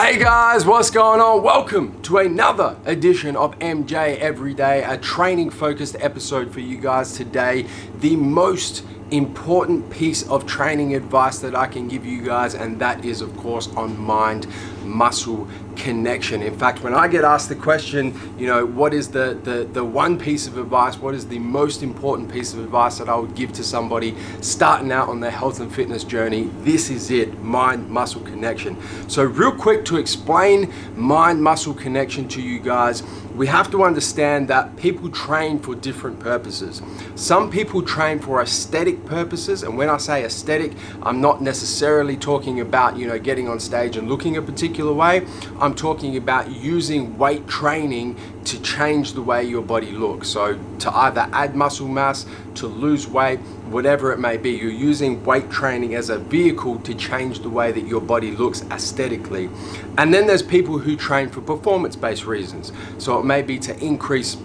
Hey guys, what's going on? Welcome to another edition of MJ Everyday, a training focused episode for you guys today. The most important piece of training advice that I can give you guys, and that is of course on mind-muscle connection. In fact, when I get asked the question, you know, what is the one piece of advice, what is the most important piece of advice that I would give to somebody starting out on their health and fitness journey, this is it: mind-muscle connection. So real quick, to explain mind-muscle connection to you guys, we have to understand that people train for different purposes. Some people train for aesthetic purposes, and when I say aesthetic, I'm not necessarily talking about, you know, getting on stage and looking a particular way. I'm talking about using weight training to change the way your body looks. So to either add muscle mass, to lose weight, whatever it may be, you're using weight training as a vehicle to change the way that your body looks aesthetically. And then there's people who train for performance-based reasons. So it may be to increase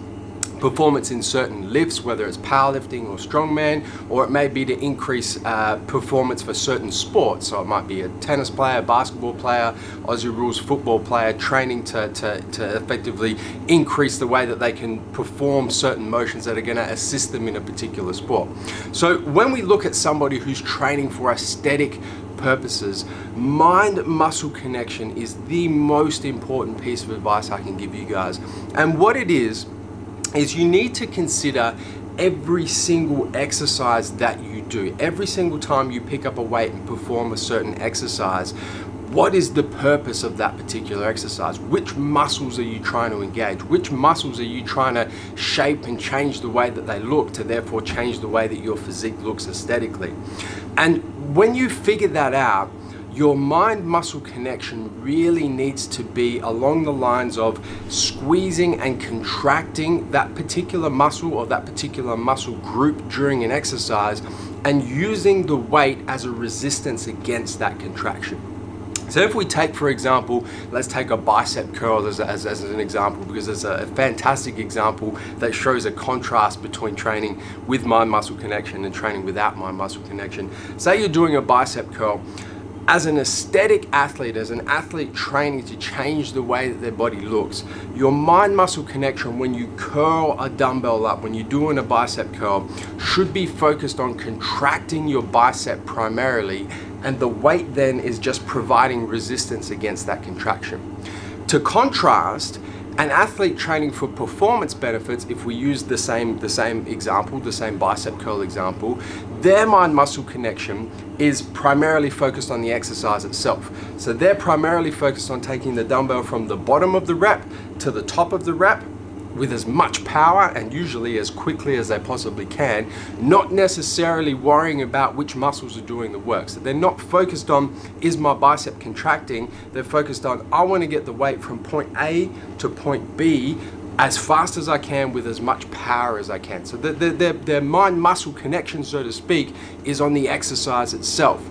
performance in certain lifts, whether it's powerlifting or strongman, or it may be to increase performance for certain sports. So it might be a tennis player, basketball player, Aussie rules football player, training to effectively increase the way that they can perform certain motions that are going to assist them in a particular sport. So when we look at somebody who's training for aesthetic purposes, mind-muscle connection is the most important piece of advice I can give you guys. And what it is you need to consider every single exercise that you do. Every single time you pick up a weight and perform a certain exercise, what is the purpose of that particular exercise? Which muscles are you trying to engage? Which muscles are you trying to shape and change the way that they look to therefore change the way that your physique looks aesthetically? And when you figure that out, your mind-muscle connection really needs to be along the lines of squeezing and contracting that particular muscle or that particular muscle group during an exercise, and using the weight as a resistance against that contraction. So if we take, for example, let's take a bicep curl as an example, because it's a fantastic example that shows a contrast between training with mind-muscle connection and training without mind-muscle connection. Say you're doing a bicep curl. As an aesthetic athlete, as an athlete training to change the way that their body looks, your mind-muscle connection when you curl a dumbbell up, when you're doing a bicep curl, should be focused on contracting your bicep primarily, and the weight then is just providing resistance against that contraction. To contrast, an athlete training for performance benefits, if we use the same example, the same bicep curl example, their mind-muscle connection is primarily focused on the exercise itself. So they're primarily focused on taking the dumbbell from the bottom of the rep to the top of the rep with as much power and usually as quickly as they possibly can, not necessarily worrying about which muscles are doing the work. So they're not focused on, is my bicep contracting? They're focused on, I want to get the weight from point A to point B as fast as I can with as much power as I can. So their mind-muscle connection, so to speak, is on the exercise itself.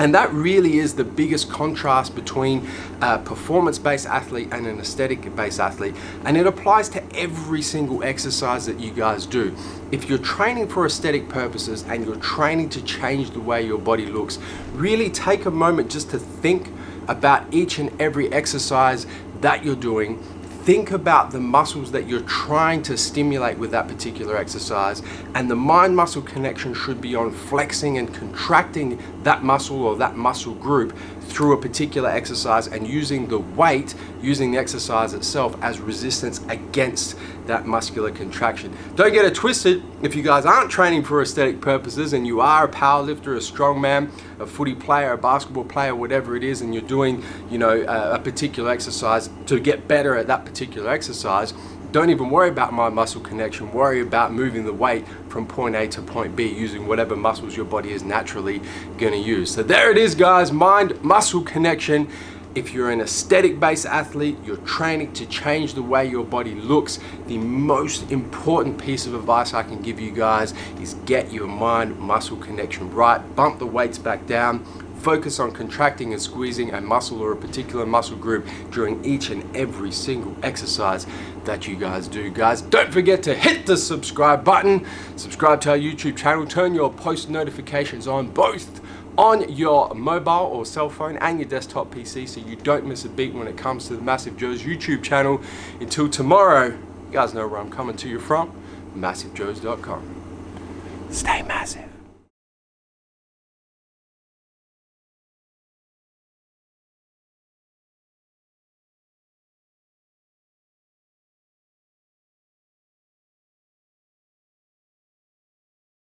And that really is the biggest contrast between a performance-based athlete and an aesthetic-based athlete. And it applies to every single exercise that you guys do. If you're training for aesthetic purposes and you're training to change the way your body looks, really take a moment just to think about each and every exercise that you're doing. Think about the muscles that you're trying to stimulate with that particular exercise, and the mind-muscle connection should be on flexing and contracting that muscle or that muscle group through a particular exercise, and using the weight, using the exercise itself as resistance against that muscular contraction. Don't get it twisted. If you guys aren't training for aesthetic purposes and you are a powerlifter, a strongman, a footy player, a basketball player, whatever it is, and you're doing, you know, a particular exercise to get better at that particular exercise, don't even worry about mind-muscle connection. Worry about moving the weight from point A to point B using whatever muscles your body is naturally going to use. So there it is, guys, mind-muscle connection. If you're an aesthetic-based athlete, you're training to change the way your body looks, the most important piece of advice I can give you guys is get your mind-muscle connection right. Bump the weights back down. Focus on contracting and squeezing a muscle or a particular muscle group during each and every single exercise that you guys do. Guys, don't forget to hit the subscribe button, subscribe to our YouTube channel, turn your post notifications on both on your mobile or cell phone and your desktop PC so you don't miss a beat when it comes to the Massive Joes YouTube channel. Until tomorrow, you guys know where I'm coming to you from, MassiveJoes.com. Stay massive.